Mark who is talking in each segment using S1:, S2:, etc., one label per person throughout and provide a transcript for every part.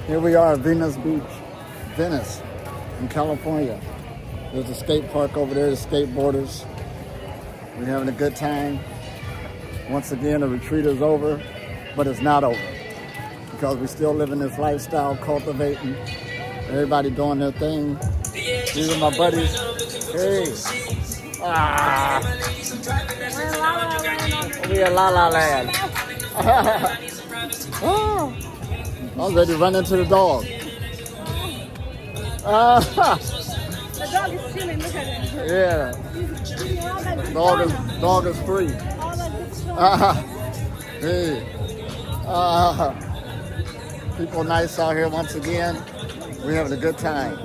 S1: Here we are at Venice Beach, Venice, in California. There's a skate park over there, the skateboarders. We're having a good time. Once again, the retreat is over, but it's not over because we're still living this lifestyle, cultivating, everybody doing their thing. These are my buddies. Hey. Ah. We are La La Land. Oh. I was ready to run into the dog.
S2: The dog is chilling, look at him.
S1: Yeah. Dog is free. Hey. People nice out here once again. We're having a good time.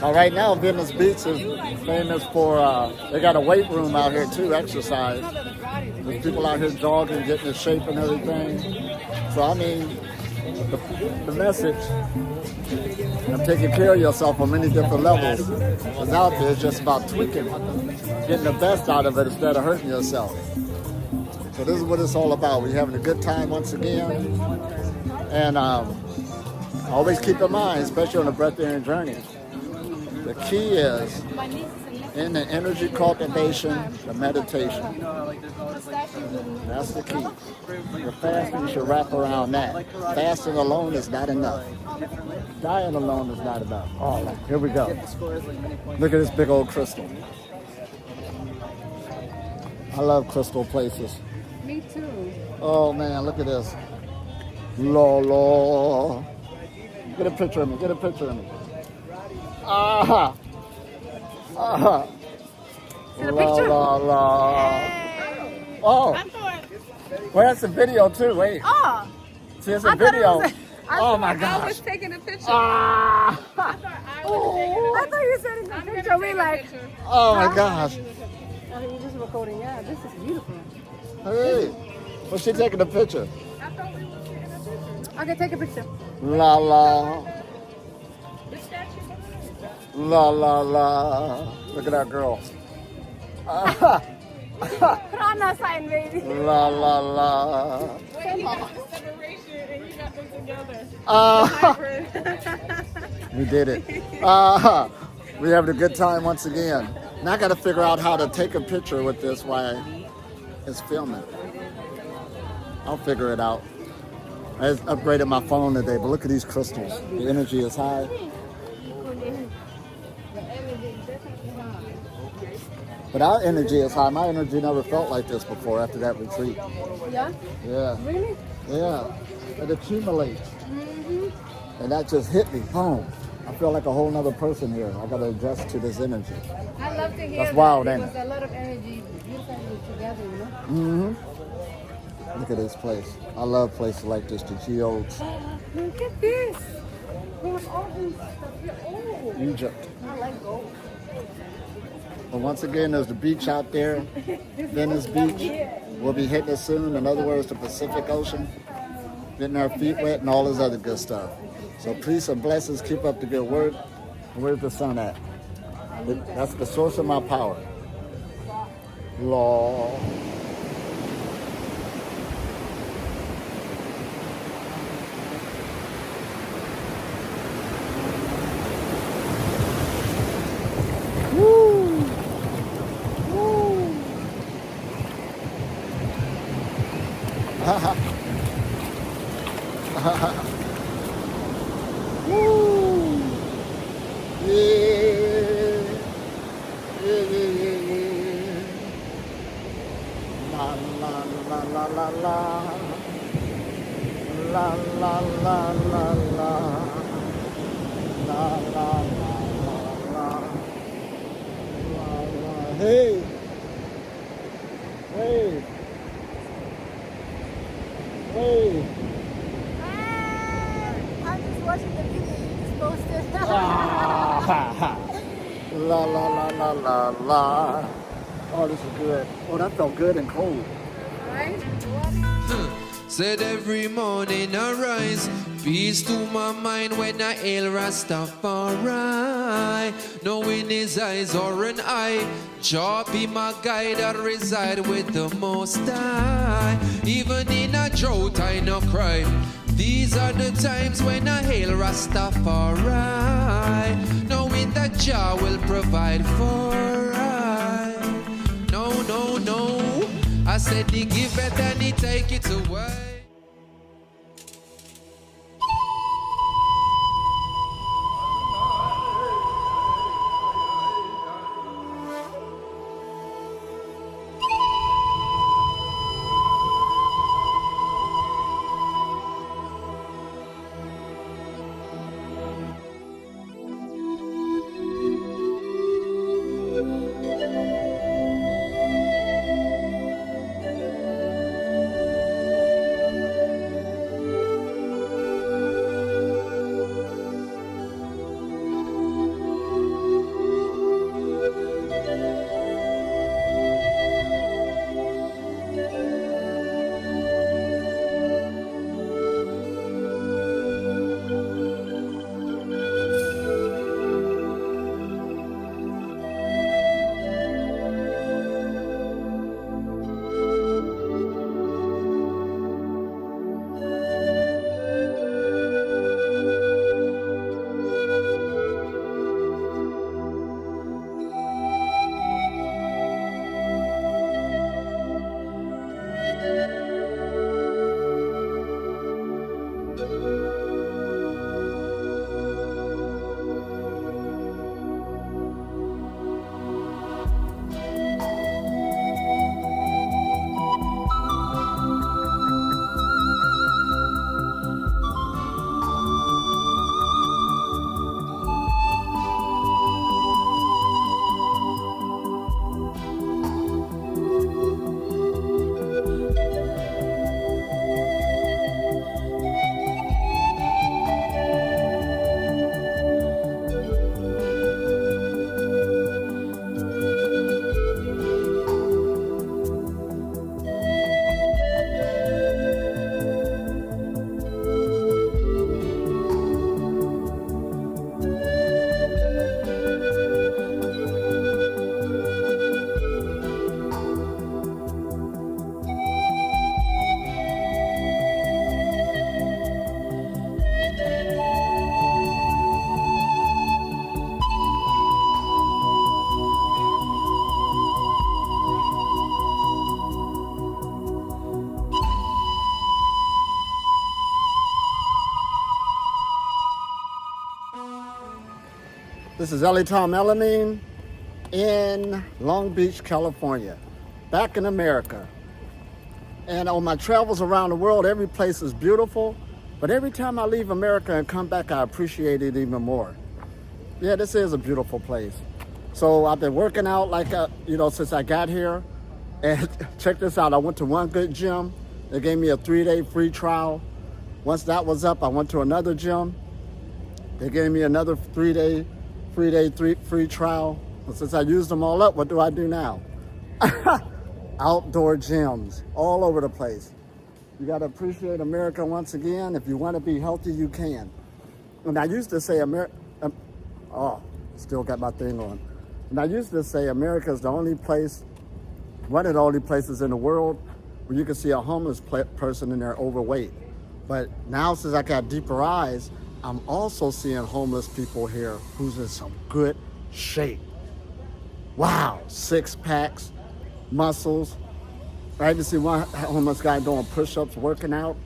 S1: Right now, Venice Beach is famous for, they got a weight room out here too, exercise. There's people out here jogging, getting in shape and everything. So I mean, the message of taking care of yourself on many different levels is out there. It's just about tweaking, getting the best out of it instead of hurting yourself. So this is what it's all about. We're having a good time once again. And always keep in mind, especially on a breatharian journey, the key is in the energy cultivation, the meditation. That's the key. The fasting, you should wrap around that. Fasting alone is not enough. Diet alone is not enough. Oh, here we go. Look at this big old crystal. I love crystal places.
S2: Me too.
S1: Oh man, look at this. Lolo. Get a picture of me. Get a picture of me. Ah. Ah.
S2: See the picture?
S1: La, la. Oh. Well, that's a video too. Wait.
S2: Oh.
S1: See, it's a video. Oh my
S2: I
S1: gosh.
S2: was taking a picture.
S1: Ah.
S2: I thought you said in the picture. We like.
S1: Oh my gosh.
S2: Oh, you just recording. Yeah, this is beautiful.
S1: Hey. Well, she taking a picture.
S2: I thought we were taking a picture. Okay, take a picture.
S1: La la. La la la. Look at that girl. Ah.
S2: Put on that sign, baby.
S1: La la la.
S2: Wait, you got the separation and you got them together.
S1: We did it. We're having a good time once again. Now I got to figure out how to take a picture with this while it's filming. I'll figure it out. I just upgraded my phone today, but look at these crystals. The energy is high. But our energy is high. My energy never felt like this before after that retreat.
S2: Yeah?
S1: Yeah.
S2: Really?
S1: Yeah. It accumulates.
S2: Mm-hmm.
S1: And that just hit me. Boom. I feel like a whole nother person here. I got to adjust to this energy.
S2: I love to hear
S1: That's wild,
S2: that.
S1: ain't
S2: It was a lot of energy, beautiful energy together, you know?
S1: Mm-hmm. Look at this place. I love places like this, the geodes.
S2: Look at this. They have all this stuff here. Oh.
S1: Egypt.
S2: I like gold.
S1: But once again, there's the beach out there, Venice Beach. We'll be hitting it soon. In other words, the Pacific Ocean. Getting our feet wet and all this other good stuff. So peace and blessings. Keep up the good work. Where's the sun at? That's the source of my power. Law. Woo! Yeah. Yeah, yeah, yeah, yeah. La la la la la la. La la la la la. La la la la la. La la. Hey. Hey. Hey.
S2: I'm just watching the video you just posted.
S1: La la la la la la. Oh, this is good. Oh, that felt good and cold.
S2: Right?
S3: Said every morning I rise, peace to my mind when I hail Rastafari. Knowing his eyes are an eye, Jah be my guide, I reside with the Most High. Even in a drought I no cry, These are the times when I hail Rastafari, knowing that Jah will provide for I. No, no, no, I said he give it and he take it away.
S1: This is Ellie Tom Elamine in Long Beach, California, back in America. And on my travels around the world, every place is beautiful, but every time I leave America and come back, I appreciate it even more. Yeah, this is a beautiful place. So I've been working out since I got here. And check this out, I went to one good gym. They gave me a 3-day free trial. Once that was up, I went to another gym. They gave me another free trial. And since I used them all up, what do I do now? Outdoor gyms all over the place. You got to appreciate America once again. If you want to be healthy, you can. And I used to say still got my thing on. And I used to say America is the only place, one of the only places in the world where you can see a homeless person and they're overweight. But now since I got deeper eyes, I'm also seeing homeless people here who's in some good shape. Wow, 6 packs, muscles. I had to see one homeless guy doing push-ups, working out.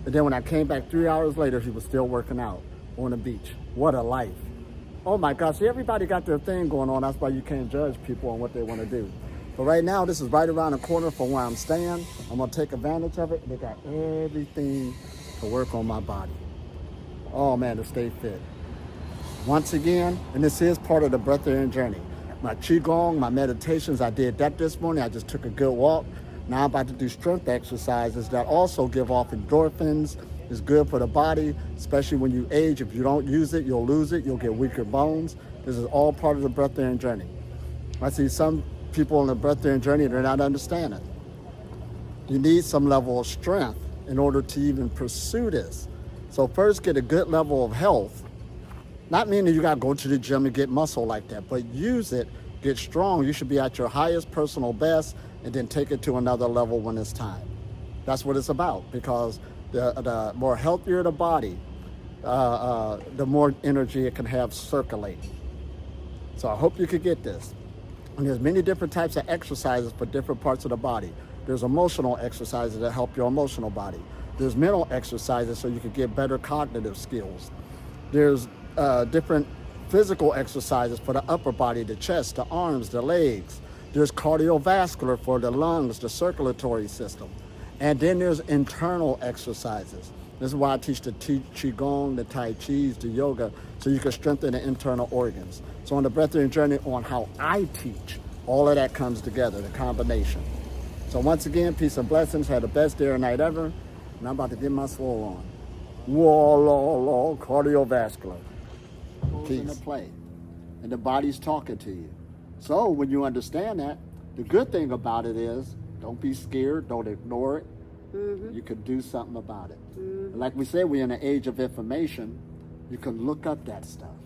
S1: And then when I came back 3 hours later, he was still working out on the beach. What a life. Oh my gosh, see, everybody got their thing going on. That's why you can't judge people on what they want to do. But right now, this is right around the corner from where I'm staying. I'm gonna take advantage of it. They got everything to work on my body. Oh man, to stay fit. Once again, and this is part of the Breatharian journey. My Qigong, my meditations, I did that this morning. I just took a good walk. Now I'm about to do strength exercises that also give off endorphins. It's good for the body, especially when you age. If you don't use it, you'll lose it. You'll get weaker bones. This is all part of the Breatharian journey. I see some people on the Breatharian journey, they're not understanding. You need some level of strength in order to even pursue this. So first, get a good level of health. Not meaning you got to go to the gym and get muscle like that, but use it, get strong. You should be at your highest personal best and then take it to another level when it's time. That's what it's about, because The more healthier the body, the more energy it can have circulating. So I hope you could get this. And there's many different types of exercises for different parts of the body. There's emotional exercises that help your emotional body. There's mental exercises so you can get better cognitive skills. There's different physical exercises for the upper body, the chest, the arms, the legs. There's cardiovascular for the lungs, the circulatory system. And then there's internal exercises. This is why I teach the Qigong, the Tai Chi, the yoga, so you can strengthen the internal organs. So on the Breatharian journey on how I teach, all of that comes together, the combination. So once again, peace and blessings. Had the best day or night ever. And I'm about to get my swole on. Whoa, cardiovascular. Peace. Into play. And the body's talking to you. So when you understand that, the good thing about it is, don't be scared, don't ignore it. Mm-hmm. You can do something about it. Mm-hmm. Like we said, we're in an age of information. You can look up that stuff.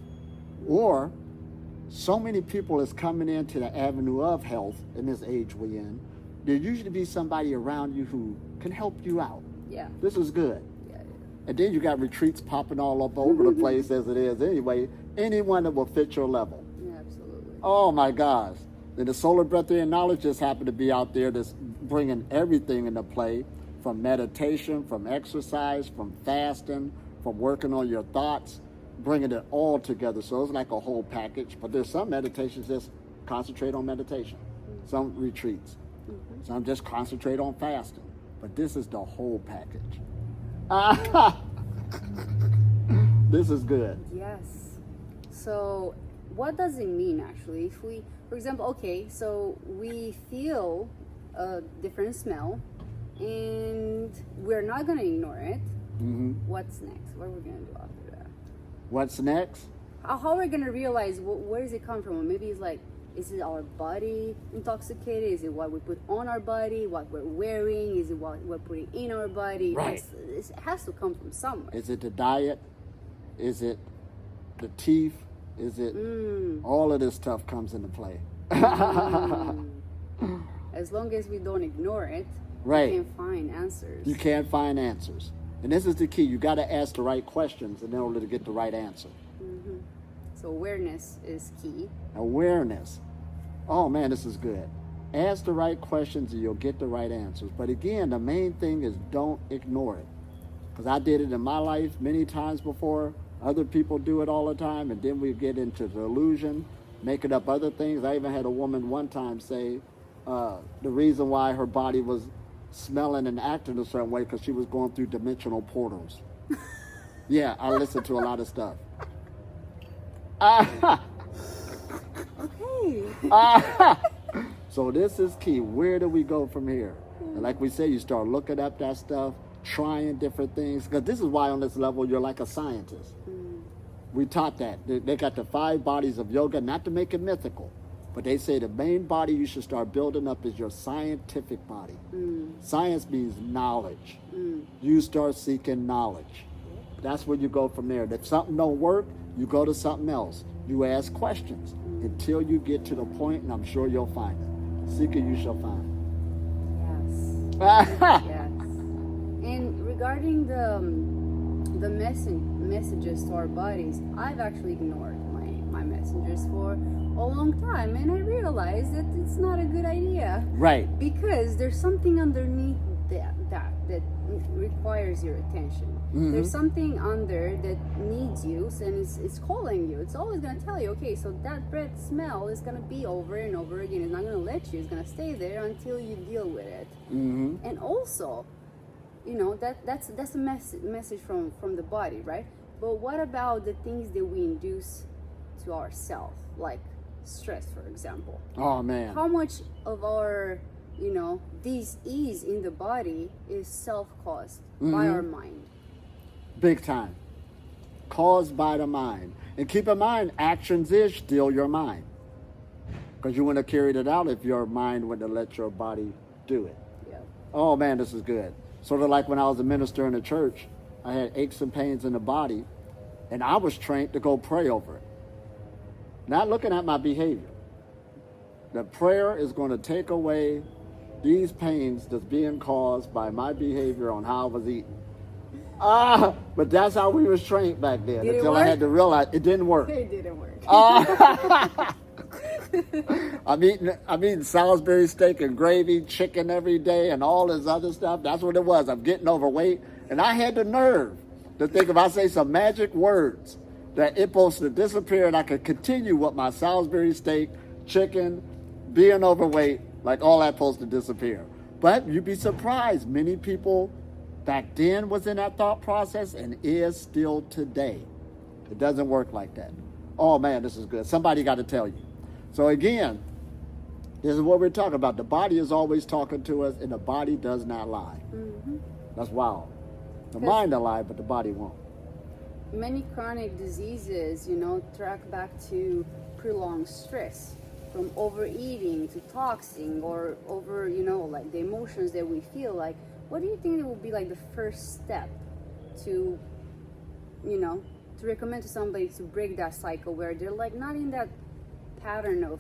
S1: Or, so many people is coming into the avenue of health in this age we're in. There usually be somebody around you who can help you out.
S2: Yeah.
S1: This is good.
S2: Yeah.
S1: And then you got retreats popping all up over the place as it is anyway. Anyone that will fit your level.
S2: Yeah, absolutely.
S1: Oh my gosh. Then the solar breatharian knowledge just happened to be out there that's bringing everything into play, from meditation, from exercise, from fasting, from working on your thoughts, bringing it all together. So it's like a whole package. But there's some meditations just concentrate on meditation. Mm-hmm. Some retreats. Mm-hmm. Some just concentrate on fasting. But this is the whole package. This is good.
S2: Yes. So what does it mean actually? If we, for example, okay, so we feel a different smell and we're not going to ignore it. Mm-hmm. What's next? What are we going to do after that?
S1: What's next?
S2: How are we going to realize where does it come from? Maybe it's like, is it our body intoxicated? Is it what we put on our body? What we're wearing? Is it what we're putting in our body?
S1: Right.
S2: It has to come from somewhere.
S1: Is it the diet? Is it the teeth? Is it all of this stuff comes into play?
S2: As long as we don't ignore it,
S1: right.
S2: we can find answers.
S1: You can't find answers. And this is the key. You got to ask the right questions in order to get the right answer.
S2: Mm-hmm. So awareness is key.
S1: Awareness. Oh man, this is good. Ask the right questions and you'll get the right answers. But again, the main thing is don't ignore it. Because I did it in my life many times before. Other people do it all the time. And then we get into delusion, making up other things. I even had a woman one time say the reason why her body was smelling and acting a certain way because she was going through dimensional portals. Yeah, I listened to a lot of stuff.
S2: Okay.
S1: So this is key. Where do we go from here? And like we said, you start looking up that stuff, trying different things. Because this is why on this level, you're like a scientist. We taught that. They got the 5 bodies of yoga, not to make it mythical. But they say the main body you should start building up is your scientific body. Science means knowledge. You start seeking knowledge. That's where you go from there. If something don't work, you go to something else. You ask questions until you get to the point, and I'm sure you'll find it. Seek it, you shall find.
S2: Yes. Yes. And regarding the messages to our bodies, I've actually ignored my messengers for a long time, and I realized that it's not a good idea.
S1: Right.
S2: Because there's something underneath that requires your attention. Mm-hmm. There's something under that needs you, and it's calling you. It's always going to tell you, okay, so that breath smell is going to be over and over again. It's not going to let you. It's going to stay there until you deal with it. Mm-hmm. And also, you know, that's a message from the body, right? But what about the things that we induce to ourselves, like stress, for example?
S1: Oh man.
S2: How much of our disease in the body is self-caused by our mind?
S1: Big time. Caused by the mind. And keep in mind, actions is still your mind. Because you wouldn't have carried it out if your mind wouldn't have let your body do it.
S2: Yeah.
S1: Oh man, this is good. Sort of like when I was a minister in the church, I had aches and pains in the body, and I was trained to go pray over it. Not looking at my behavior. The prayer is going to take away these pains that's being caused by my behavior on how I was eating. But that's how we was trained back then.
S2: Did it
S1: until I
S2: work?
S1: had to realize it didn't work.
S2: It didn't work.
S1: I'm eating Salisbury steak and gravy, chicken every day, and all this other stuff. That's what it was. I'm getting overweight, and I had the nerve to think if I say some magic words that it's supposed to disappear, and I could continue with my Salisbury steak, chicken, being overweight, like all that's supposed to disappear. But you'd be surprised. Many people back then was in that thought process and is still today. It doesn't work like that. Oh man, this is good. Somebody got to tell you. So again, this is what we're talking about. The body is always talking to us, and the body does not lie.
S2: Mm-hmm.
S1: That's wild. The mind will lie, but the body won't.
S2: Many chronic diseases, track back to prolonged stress, from overeating to toxing, or over, like the emotions that we feel. Like, what do you think will be like the first step to, to recommend to somebody to break that cycle where they're like not in that pattern of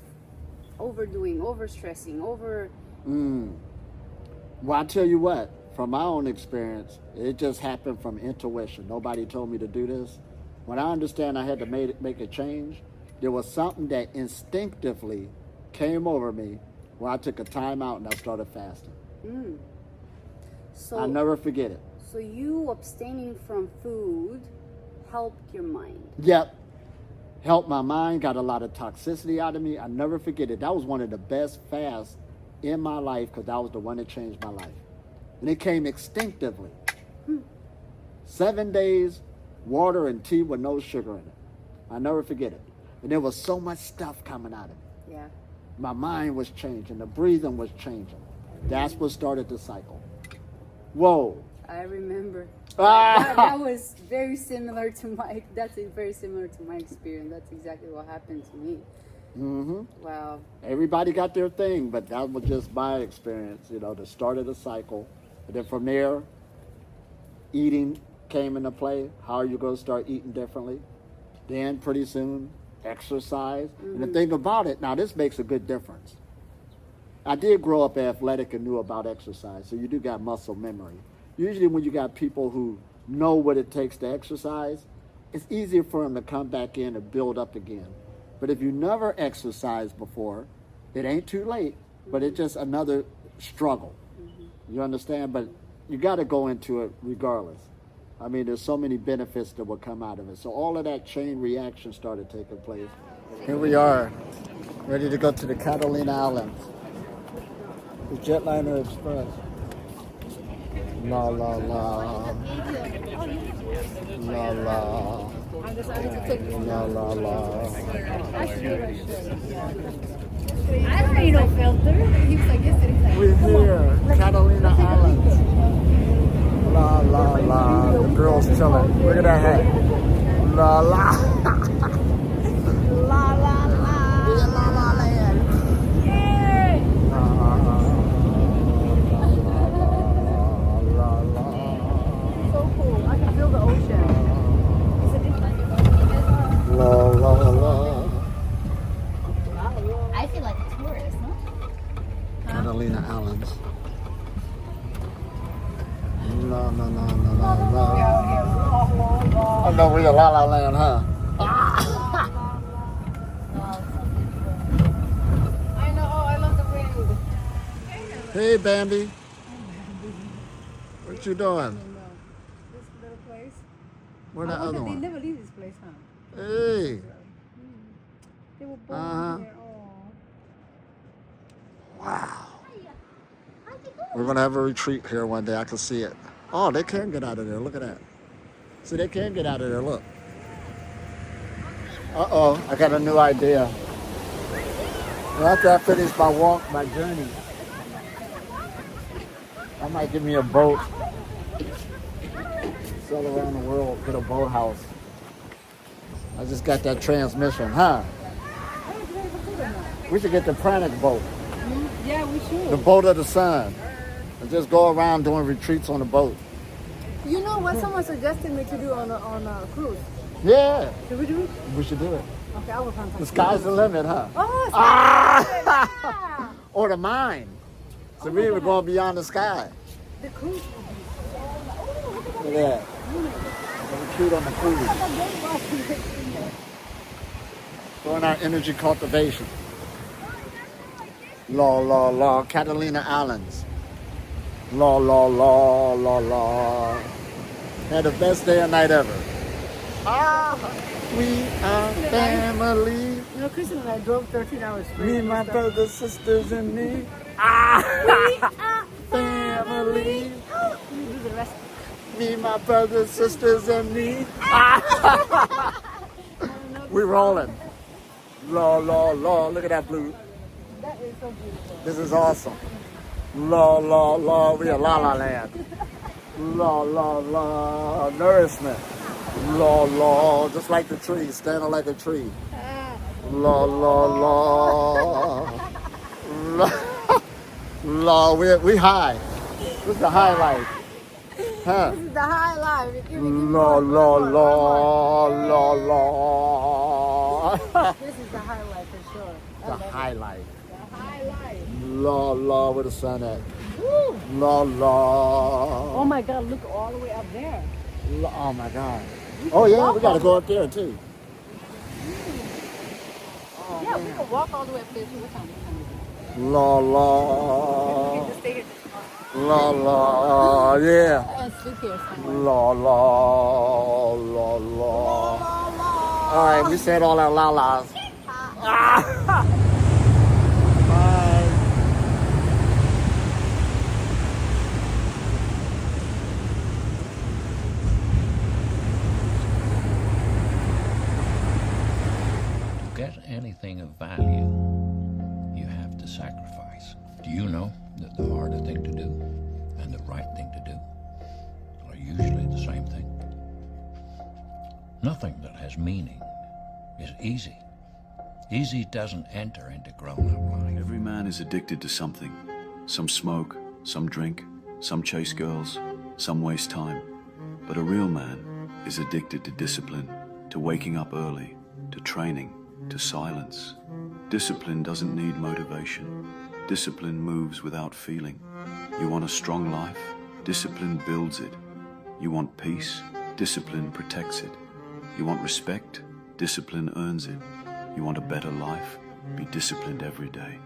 S2: overdoing, overstressing,
S1: Well, I tell you what, from my own experience, it just happened from intuition. Nobody told me to do this. When I understand I had to make a change, there was something that instinctively came over me where I took a time out and I started fasting.
S2: So
S1: I'll never forget it.
S2: So you abstaining from food helped your mind.
S1: Yep. Helped my mind, got a lot of toxicity out of me. I never forget it. That was one of the best fasts in my life because that was the one that changed my life. And it came instinctively. 7 days, water and tea with no sugar in it. I never forget it. And there was so much stuff coming out of me.
S2: Yeah.
S1: My mind was changing. The breathing was changing. That's what started the cycle. Whoa.
S2: I remember.
S1: Ah!
S2: That was very similar to very similar to my experience. That's exactly what happened to me.
S1: Mm-hmm.
S2: Wow.
S1: Everybody got their thing, but that was just my experience, the start of the cycle. And then from there, eating came into play. How are you going to start eating differently? Then pretty soon, exercise. And the thing about it, now this makes a good difference. I did grow up athletic and knew about exercise, so you do got muscle memory. Usually when you got people who know what it takes to exercise, it's easier for them to come back in and build up again. But if you never exercised before, it ain't too late, but it's just another struggle. You understand? But you got to go into it regardless. I mean, there's so many benefits that will come out of it. So all of that chain reaction started taking place. Here we are, ready to go to the Catalina Island. The Jetliner Express. La la la. La la. La la la.
S4: I don't need no filter. He was like, yesterday.
S1: We're here, Catalina Island. La la la. The girls chilling. Look at that hat. La la.
S4: La la la.
S1: La la land.
S4: Yay! So cool. I can feel the ocean. It's a different.
S1: La la la.
S4: I feel like a tourist, huh?
S1: Catalina Islands. La la la la la la. I know we're La La Land, huh?
S4: I know. Oh, I love the wind.
S1: Hey, Bambi. What you doing?
S4: This little place.
S1: Where the other
S4: They
S1: one?
S4: never leave this place, huh?
S1: Hey.
S4: They were born
S1: Uh-huh.
S4: here. Oh.
S1: Wow. We're going to have a retreat here one day. I can see it. Oh, they can get out of there. Look at that. See, they can get out of there. Look. Uh-oh. I got a new idea. After I finish my journey, I might give me a boat. Sail around the world, get a boathouse. I just got that transmission, huh? We should get the Pranic boat.
S4: Yeah, we should.
S1: The boat of the sun. And just go around doing retreats on the boat.
S4: You know what someone suggested me to do on a cruise?
S1: Yeah,
S4: Should we do it?
S1: we should do it.
S4: Okay, I will contact
S1: The
S4: you.
S1: sky's the limit, huh?
S4: Oh,
S1: Ah! Or the mind. So we were going beyond the sky.
S4: the cruise.
S1: Look at that. We're cute on the food. Doing our energy cultivation. La la la, Catalina Islands. La la la la la. Had the best day and night ever. We are family.
S4: You know, Kristen and I drove 13 hours straight.
S1: Me, my brothers, sisters, and me.
S4: We are
S1: Family.
S4: You do the rest.
S1: Me, my brothers, sisters, and me. We rolling. La la la. Look at that blue.
S4: That is so beautiful.
S1: This is awesome. La la la. We are La La Land. La la la. Nourishment. La la. Just like the tree. Standing like a tree. La la la. La. La. We high. This is the highlight. Huh?
S4: This is the high life. You're giving
S1: La la la la la.
S4: This is the high life for sure. I
S1: The
S4: love it.
S1: highlight.
S4: The high life.
S1: La la, where the sun at?
S4: Woo.
S1: La la.
S4: Oh my God, look all the way up there.
S1: Oh my God. Oh yeah, we gotta go up there too.
S4: Yeah, we can walk all the way up there too. What time?
S1: La
S4: We
S1: la.
S4: can just stay here.
S1: La la. Yeah.
S4: And sleep here somewhere.
S1: La la. La la. All right, we said all our la las. Bye.
S5: To get anything of value, you have to sacrifice. Do you know that the harder thing to do and the right thing to do are usually the same thing? Nothing that has meaning is easy. Easy doesn't enter into grown-up life.
S6: Every man is addicted to something. Some smoke, some drink, some chase girls, some waste time. But a real man is addicted to discipline, to waking up early, to training, to silence. Discipline doesn't need motivation. Discipline moves without feeling. You want a strong life? Discipline builds it. You want peace? Discipline protects it. You want respect? Discipline earns it. You want a better life? Be disciplined every day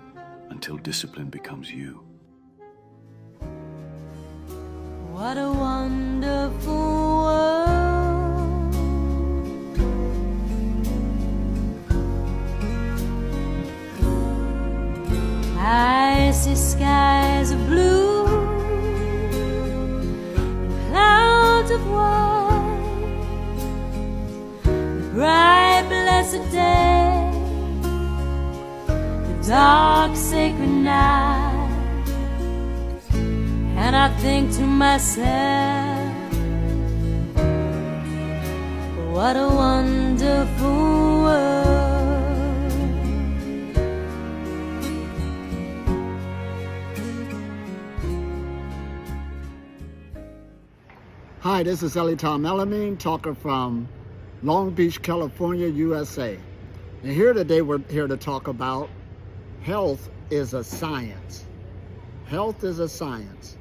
S6: until discipline becomes you.
S7: What a wonderful world. I see skies of blue and clouds of white, the bright blessed day, the dark sacred night. And I think to myself, what a wonderful world.
S1: Hi, this is Ellie Tom Elamine, talker from Long Beach, California, USA. And here today we're here to talk about health is a science. Health is a science.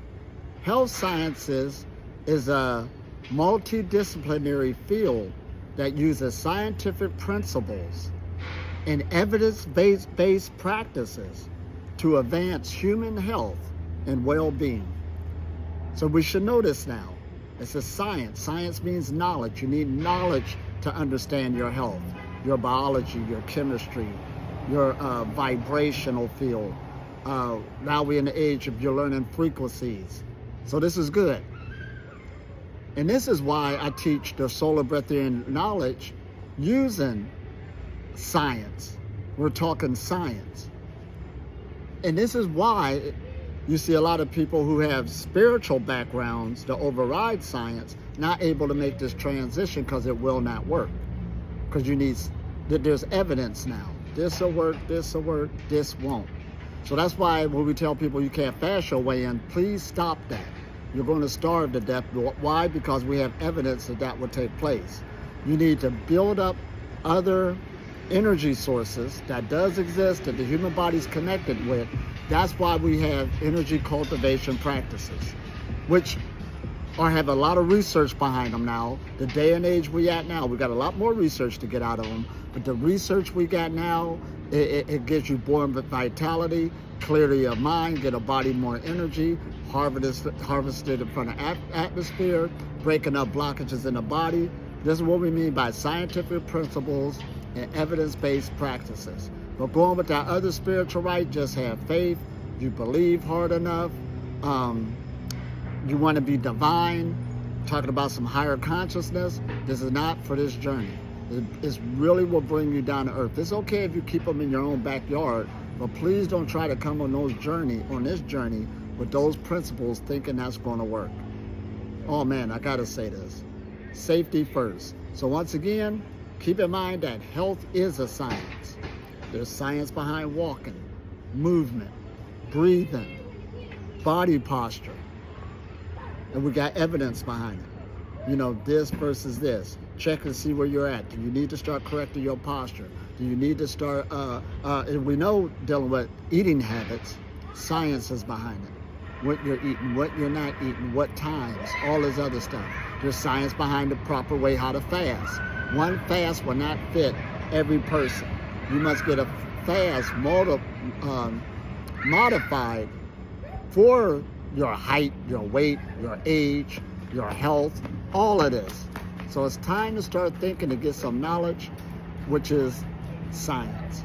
S1: Health sciences is a multidisciplinary field that uses scientific principles and evidence-based practices to advance human health and well-being. So we should know this now. It's a science. Science means knowledge. You need knowledge to understand your health, your biology, your chemistry, your vibrational field. Now we're in the age of you're learning frequencies. So this is good. And this is why I teach the solar breatharian knowledge using science. We're talking science. And this is why you see a lot of people who have spiritual backgrounds to override science not able to make this transition because it will not work. Because there's evidence now. This will work, this will work, this won't. So that's why when we tell people you can't fast your way in, please stop that. You're going to starve to death. Why? Because we have evidence that will take place. You need to build up other energy sources that does exist that the human body's connected with. That's why we have energy cultivation practices, which or have a lot of research behind them now. The day and age we at now, we got a lot more research to get out of them. But the research we got now, it gives you born vitality, clarity of mind, get a body more energy, harvested from the atmosphere, breaking up blockages in the body. This is what we mean by scientific principles and evidence-based practices. But going with that other spiritual right, just have faith, you believe hard enough, you want to be divine, talking about some higher consciousness. This is not for this journey. It's really will bring you down to earth. It's okay if you keep them in your own backyard, but please don't try to come on this journey with those principles thinking that's going to work. Oh man, I gotta say this. Safety first. So once again, keep in mind that health is a science. There's science behind walking, movement, breathing, body posture. And we got evidence behind it. You know, this versus this. Check and see where you're at. Do you need to start correcting your posture? Do you need to start, we know dealing with eating habits, science is behind it. What you're eating, what you're not eating, what times, all this other stuff. There's science behind the proper way how to fast. One fast will not fit every person. You must get a fast modified for your height, your weight, your age, your health, all of this. So it's time to start thinking to get some knowledge, which is science.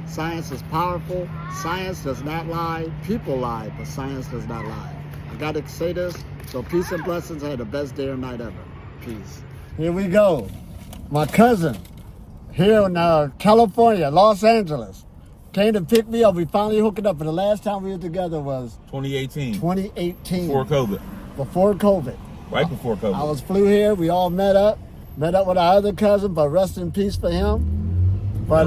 S1: Science is powerful. Science does not lie. People lie, but science does not lie. I gotta say this. So peace and blessings. I had the best day or night ever. Peace. Here we go. My cousin here in California, Los Angeles, came to pick me up. We finally hooked it up. But the last time we were together was
S8: 2018.
S1: 2018.
S8: Before COVID.
S1: Before COVID.
S8: Right before COVID.
S1: I flew here. We all met up with our other cousin, but rest in peace for him. But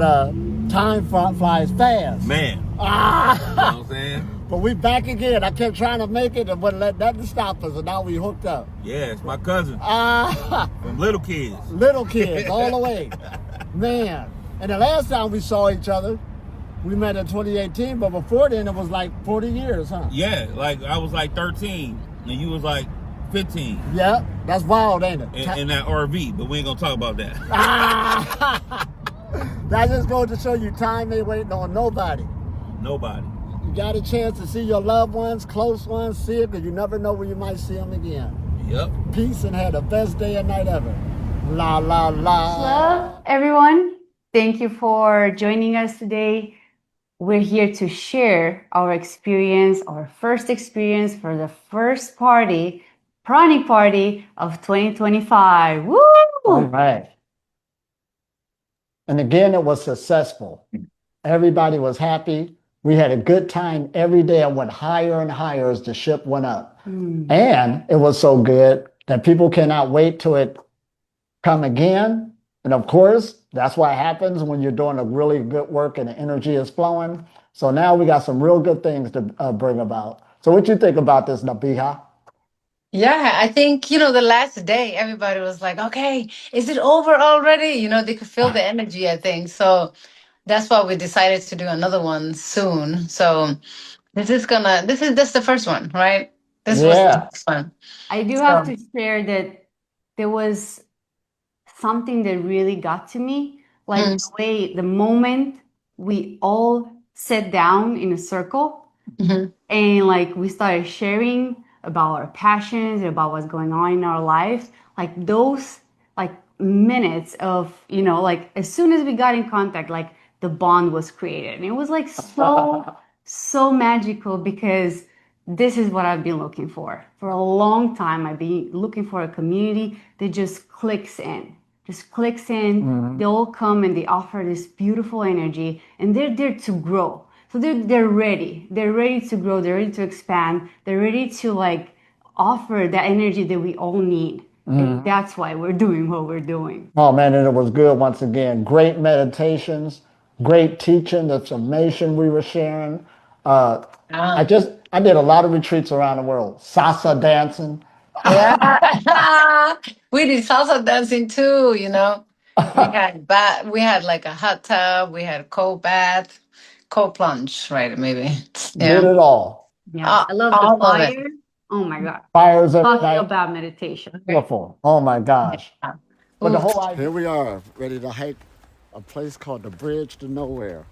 S1: time flies fast.
S8: Man. You know what I'm saying?
S1: But we back again. I kept trying to make it and wouldn't let nothing stop us, and now we hooked up.
S8: Yeah, it's my cousin. From little kids.
S1: Little kids, all the way. Man. And the last time we saw each other, we met in 2018, but before then it was like 40 years, huh?
S8: Yeah, like I was like 13, and you was like 15.
S1: Yeah, that's wild, ain't it?
S8: In that RV, but we ain't gonna talk about that.
S1: That just goes to show you time ain't waiting on nobody.
S8: Nobody.
S1: You got a chance to see your loved ones, close ones, see it, because you never know when you might see them again.
S8: Yep.
S1: Peace and have the best day and night ever. La, la, la.
S2: Hello, everyone. Thank you for joining us today. We're here to share our experience, our first experience for the first party, pranic party of 2025. Woo!
S1: All right. And again, it was successful. Everybody was happy. We had a good time every day. It went higher and higher as the ship went up. And it was so good that people cannot wait till it come again. And of course, that's what happens when you're doing a really good work and the energy is flowing. So now we got some real good things to bring about. So what you think about this, Nabiha?
S9: Yeah, I think, the last day, everybody was like, okay, is it over already? They could feel the energy, I think. So that's why we decided to do another one soon. So this is the first one, right? This was the first one.
S2: I do have to share that there was something that really got to me, like the moment we all sat down in a circle and like we started sharing about our passions, about what's going on in our life, like those like minutes of, like as soon as we got in contact, like the bond was created. And it was like so magical, because this is what I've been looking for. For a long time, I've been looking for a community that just clicks in. They all come and they offer this beautiful energy, and they're there to grow. So they're ready. They're ready to grow. They're ready to expand. They're ready to like offer the energy that we all need. And that's why we're doing what we're doing.
S1: Oh man, and it was good once again. Great meditations, great teaching, the information we were sharing. I did a lot of retreats around the world. Salsa dancing.
S9: Yeah. We did salsa dancing too, We had like a hot tub, we had a cold bath, cold plunge, right? Maybe.
S1: Did it all.
S2: Yeah, I love the
S9: all of
S2: fire.
S9: it.
S2: Oh my God.
S1: Fires every
S2: Talking
S1: night.
S2: about meditation.
S1: Beautiful. Oh my gosh. But the whole idea. Here we are, ready to hike a place called the Bridge to Nowhere.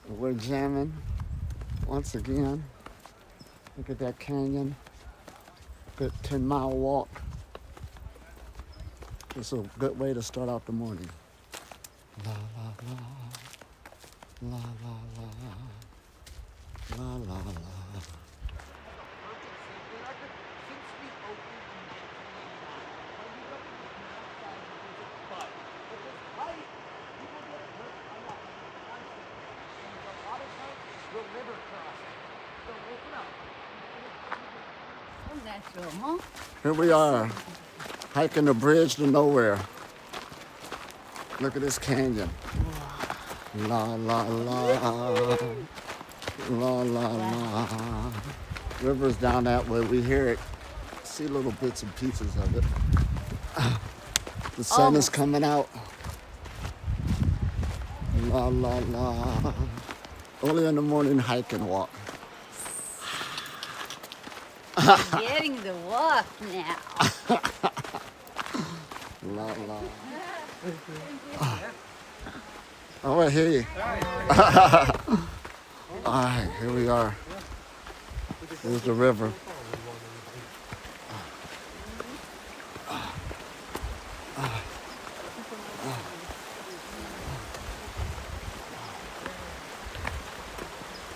S1: We're jamming once again. Look at that canyon. Good 10-mile walk. It's a good way to start out the morning. La la la, la la la, la la la. Here we are, hiking the Bridge to Nowhere. Look at this canyon. La la la, la la la. River's down that way. We hear it, see little bits and pieces of it. The sun is coming out. La la la. Early in the morning hike and walk.
S2: Getting the walk now.
S1: La la. Oh, I hear you. All right, here we are. Here's the river.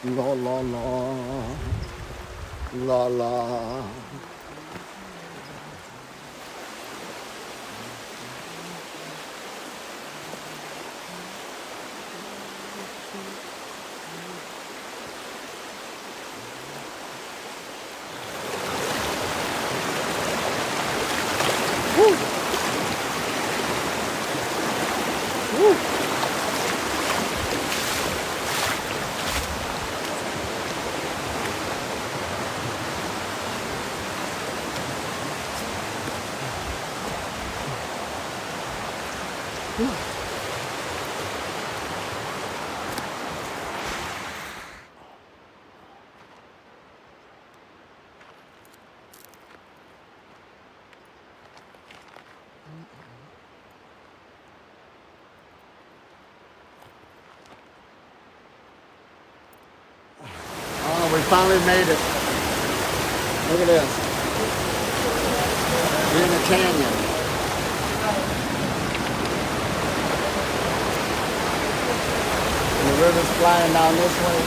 S1: La la la. La la. Oh, we finally made it. Look at this. We're in the canyon. And the river's flying down this way.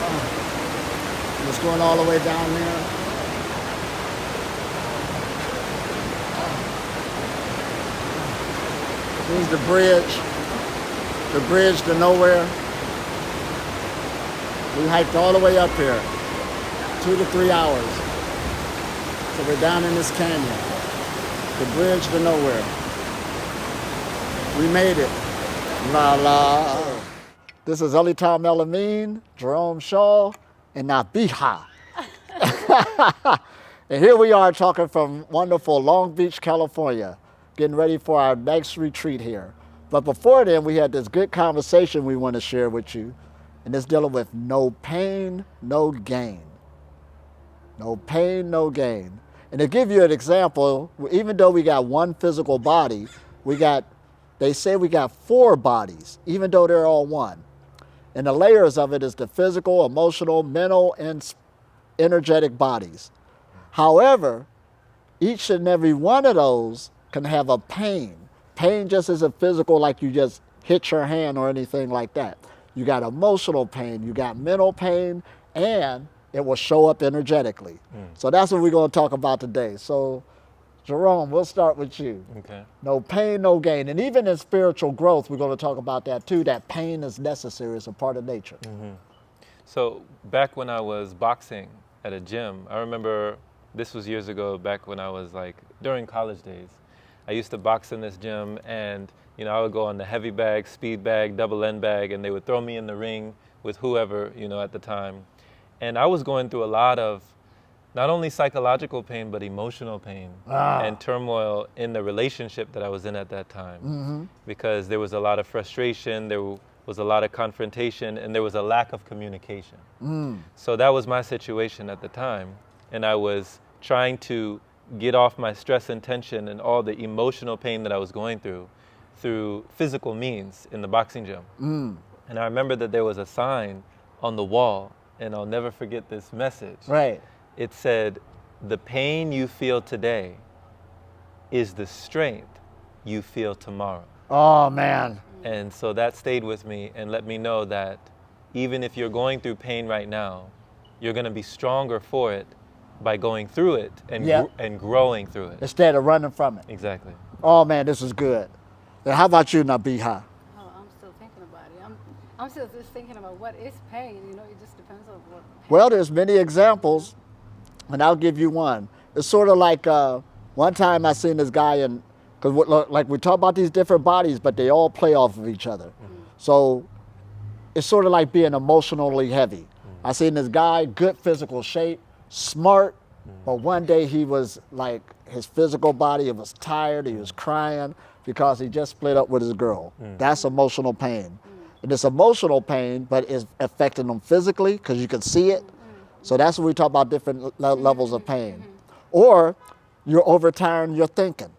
S1: Oh. It's going all the way down there. Here's the bridge. The Bridge to Nowhere. We hiked all the way up here, 2 to 3 hours. So we're down in this canyon, the Bridge to Nowhere. We made it. La la. This is Elitam Elamine, Jerome Shaw, and Nabiha. And here we are talking from wonderful Long Beach, California, getting ready for our next retreat here. But before then, we had this good conversation we want to share with you, and it's dealing with no pain, no gain. No pain, no gain. And to give you an example, even though we got one physical body, they say we got 4 bodies, even though they're all one. And the layers of it is the physical, emotional, mental, and energetic bodies. However, each and every one of those can have a pain. Pain just isn't physical, like you just hit your hand or anything like that. You got emotional pain, you got mental pain, and it will show up energetically. So that's what we're going to talk about today. So, Jerome, we'll start with you.
S10: Okay.
S1: No pain, no gain. And even in spiritual growth, we're going to talk about that too, that pain is necessary, it's a part of nature.
S10: So back when I was boxing at a gym, I remember this was years ago, back when I was during college days. I used to box in this gym, and I would go on the heavy bag, speed bag, double end bag, and they would throw me in the ring with whoever, at the time. And I was going through a lot of not only psychological pain, but emotional pain and turmoil in the relationship that I was in at that time. Because there was a lot of frustration, there was a lot of confrontation, and there was a lack of communication. So that was my situation at the time, and I was trying to get off my stress and tension and all the emotional pain that I was going through physical means in the boxing gym. And I remember that there was a sign on the wall, and I'll never forget this message.
S1: Right.
S10: It said, "The pain you feel today is the strength you feel tomorrow."
S1: Oh, man.
S10: And so that stayed with me and let me know that even if you're going through pain right now, you're going to be stronger for it by going through it and,
S1: Yeah.
S10: and growing through it.
S1: Instead of running from it.
S10: Exactly.
S1: Oh, man, this is good. Now, how about you, Nabiha?
S4: Oh, I'm still thinking about it. I'm still just thinking about what is pain. You know, it just depends on what.
S1: Well, there's many examples, and I'll give you one. It's sort of like one time I seen this guy, and because like we talk about these different bodies, but they all play off of each other. So it's sort of like being emotionally heavy. I seen this guy, good physical shape, smart, but one day he was like, his physical body, it was tired, he was crying because he just split up with his girl. That's emotional pain. And it's emotional pain, but it's affecting them physically because you can see it. So that's when we talk about different levels of pain. Or you're overtiring your thinking.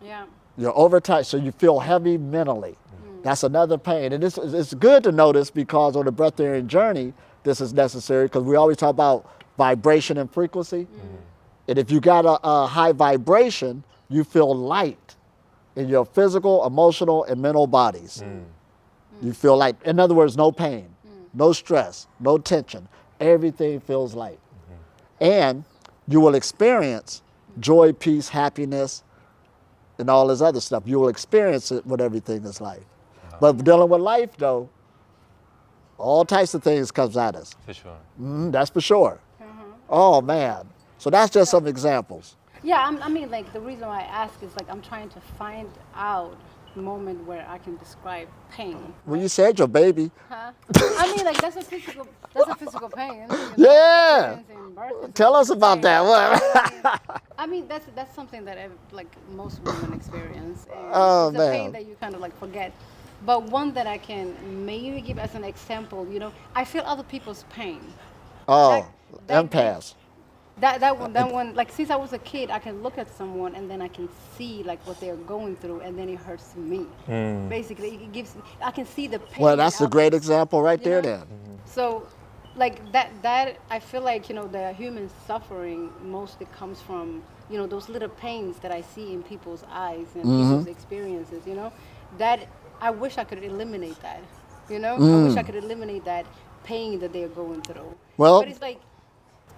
S4: Yeah.
S1: You're overtired, so you feel heavy mentally. That's another pain. And it's good to notice because on the breatharian journey, this is necessary because we always talk about vibration and frequency. And if you got a high vibration, you feel light in your physical, emotional, and mental bodies. You feel light. In other words, no pain, no stress, no tension. Everything feels light. And you will experience joy, peace, happiness, and all this other stuff. You will experience it with everything that's life. But dealing with life, though, all types of things comes at us.
S10: For sure.
S1: That's for sure. Oh, man. So that's just some examples.
S4: Yeah, I mean, like, the reason why I ask is, like, I'm trying to find out the moment where I can describe pain.
S1: When you said your baby.
S4: Huh? I mean, like, that's a physical pain. You know,
S1: Yeah.
S4: experiencing birth is
S1: Tell
S4: a
S1: us
S4: physical
S1: about
S4: pain.
S1: that.
S4: I mean, that's something that like most women experience. And
S1: Oh,
S4: it's a pain
S1: man.
S4: that you kind of like forget. But one that I can maybe give as an example, you know, I feel other people's pain.
S1: Oh,
S4: That-
S1: empaths.
S4: That one, like since I was a kid, I can look at someone and then I can see like what they're going through, and then it hurts me. Basically, it gives. I can see the pain.
S1: Well, that's a
S4: out-
S1: great example right
S4: you
S1: there
S4: know?
S1: then.
S4: So, like that I feel like, you know, the human suffering mostly comes from, you know, those little pains that I see in people's eyes and people's experiences. You know, that I wish I could eliminate that. You know, I wish I could eliminate that pain that they're going through.
S1: Well-
S4: but it's like.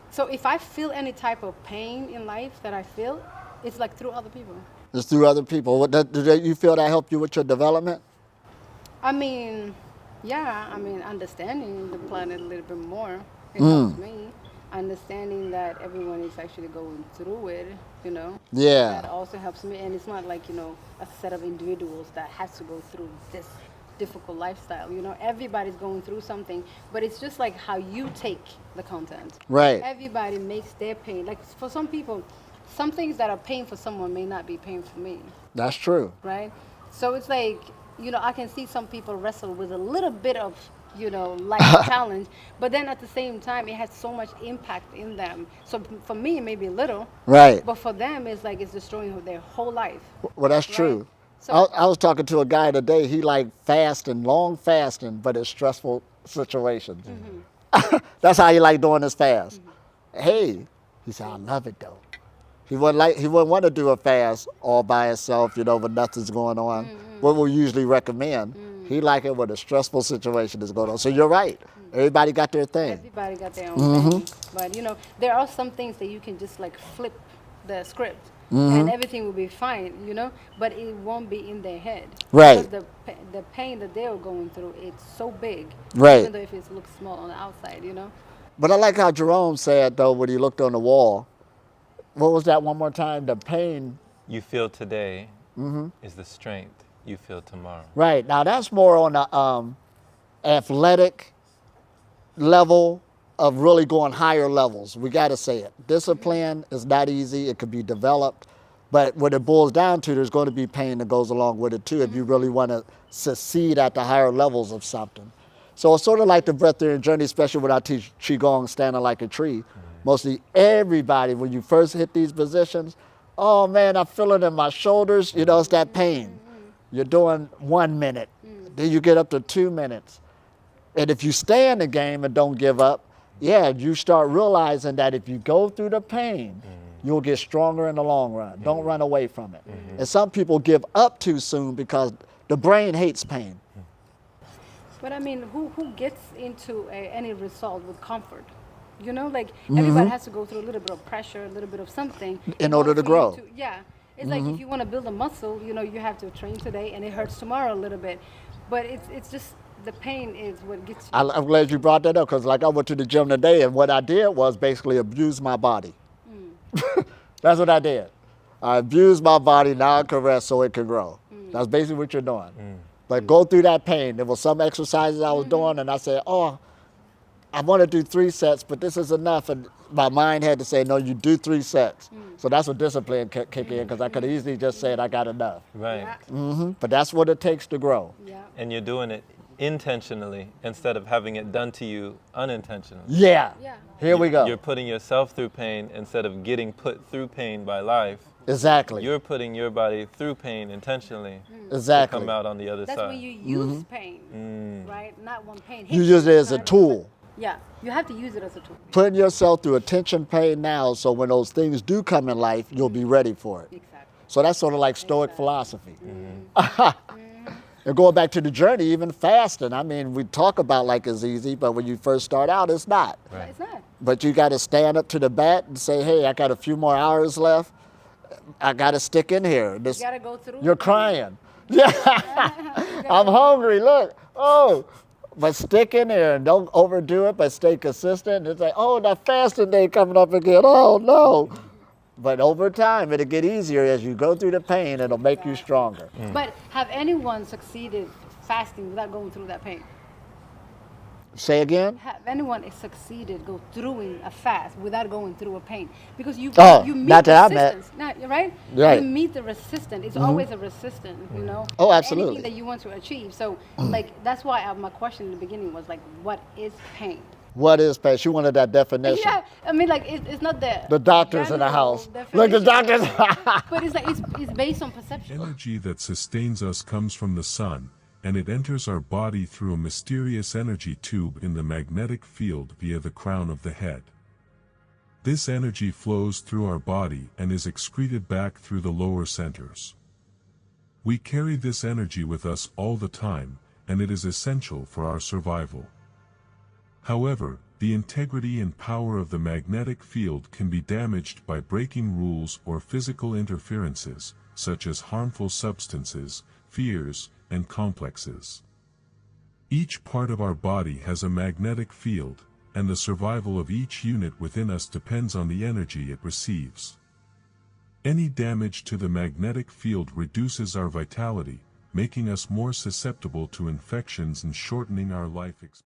S4: So if I feel any type of pain in life that I feel, it's like through other people.
S1: It's through other people. You feel that helped you with your development?
S4: I mean, yeah, I mean, understanding the planet a little bit more, it helps me. Understanding that everyone is actually going through it, you know.
S1: Yeah.
S4: That also helps me. And it's not like, you know, a set of individuals that has to go through this difficult lifestyle. You know, everybody's going through something, but it's just like how you take the content.
S1: Right.
S4: Everybody makes their pain. Like for some people, some things that are pain for someone may not be pain for me,
S1: That's true.
S4: right? So it's like, you know, I can see some people wrestle with a little bit of, you know, life challenge, but then at the same time, it has so much impact in them. So for me, it may be little,
S1: Right.
S4: but for them, it's like it's destroying their whole life.
S1: Well, that's
S4: Right.
S1: true.
S4: So-
S1: I was talking to a guy today. He like fasting, long fasting, but it's stressful situations. That's how he like doing his fast. Hey, he said, I love it though. He wouldn't want to do a fast all by himself, you know, when nothing's going on. What we usually recommend. He like it when a stressful situation is going on. So you're right. Everybody got their thing.
S4: Everybody got their own thing. But, you know, there are some things that you can just like flip the script and everything will be fine, you know, but it won't be in their head.
S1: Right.
S4: Because the pain that they're going through, it's so big.
S1: Right.
S4: Even though if it looks small on the outside, you know.
S1: But I like how Jerome said though when he looked on the wall. What was that one more time? The pain.
S10: You feel today is the strength you feel tomorrow.
S1: Right. Now that's more on the athletic level of really going higher levels. We got to say it. Discipline is not easy. It could be developed. But what it boils down to, there's going to be pain that goes along with it too if you really want to succeed at the higher levels of something. So it's sort of like the breatharian journey, especially when I teach Qigong, standing like a tree. Mostly everybody, when you first hit these positions, oh man, I feel it in my shoulders. You know, it's that pain. You're doing 1 minute, then you get up to 2 minutes. And if you stay in the game and don't give up, yeah, you start realizing that if you go through the pain, you'll get stronger in the long run. Don't run away from it. And some people give up too soon because the brain hates pain.
S4: But I mean, who gets into any result with comfort? You know, like everybody has to go through a little bit of pressure, a little bit of something
S1: In order to
S4: for you
S1: grow.
S4: Yeah, it's like if you want to build a muscle, you know, you have to train today, and it hurts tomorrow a little bit. But it's just the pain is what gets you.
S1: I'm glad you brought that up because like I went to the gym today and what I did was basically abuse my body. That's what I did. I abused my body, now I can rest so it can grow. That's basically what you're doing. But go through that pain. There was some exercises I was doing and I said, oh, I want to do 3 sets, but this is enough. And my mind had to say, no, you do 3 sets. So that's what discipline kick in because I could have easily just said I got enough.
S10: Right.
S1: But that's what it takes to grow.
S4: Yeah.
S10: And you're doing it intentionally instead of having it done to you unintentionally.
S1: Yeah.
S4: Yeah.
S1: Here we go.
S10: You're putting yourself through pain instead of getting put through pain by life.
S1: Exactly.
S10: You're putting your body through pain intentionally
S1: Exactly.
S10: to come out on the other
S4: That's
S10: side.
S4: when you use pain, right? Not when pain hits
S1: You use it as a
S4: right?
S1: tool.
S4: Yeah, you have to use it as a tool.
S1: Putting yourself through attention pain now so when those things do come in life, you'll be ready for it.
S4: Exactly.
S1: So that's sort of like Stoic philosophy. And going back to the journey, even fasting, I mean, we talk about like it's easy, but when you first start out, it's not.
S10: Right.
S4: It's not.
S1: But you got to stand up to the bat and say, hey, I got a few more hours left. I got to stick in here. This,
S4: You gotta go through.
S1: you're crying. Yeah, I'm hungry, look. Oh, but stick in there and don't overdo it, but stay consistent. It's like, oh, that fasting day coming up again. Oh, no. But over time, it'll get easier as you go through the pain. It'll make you stronger.
S4: But have anyone succeeded fasting without going through that pain?
S1: Say again?
S4: Have anyone succeeded go through a fast without going through a pain? Because you
S1: Oh,
S4: you meet
S1: not that I met.
S4: resistance. Not, right?
S1: Right.
S4: You meet the resistance. It's always a resistance, you know.
S1: Oh, absolutely.
S4: Anything that you want to achieve. So, like that's why my question in the beginning was like, what is pain?
S1: What is pain? She wanted that definition.
S4: Yeah, I mean, like it's not
S1: The doctors in the
S4: general
S1: house. Look, the
S4: definition,
S1: doctors.
S4: but it's like it's based on perception.
S11: Energy that sustains us comes from the sun, and it enters our body through a mysterious energy tube in the magnetic field via the crown of the head. This energy flows through our body and is excreted back through the lower centers. We carry this energy with us all the time, and it is essential for our survival. However, the integrity and power of the magnetic field can be damaged by breaking rules or physical interferences, such as harmful substances, fears, and complexes. Each part of our body has a magnetic field, and the survival of each unit within us depends on the energy it receives. Any damage to the magnetic field reduces our vitality, making us more susceptible to infections and shortening our life expectancy.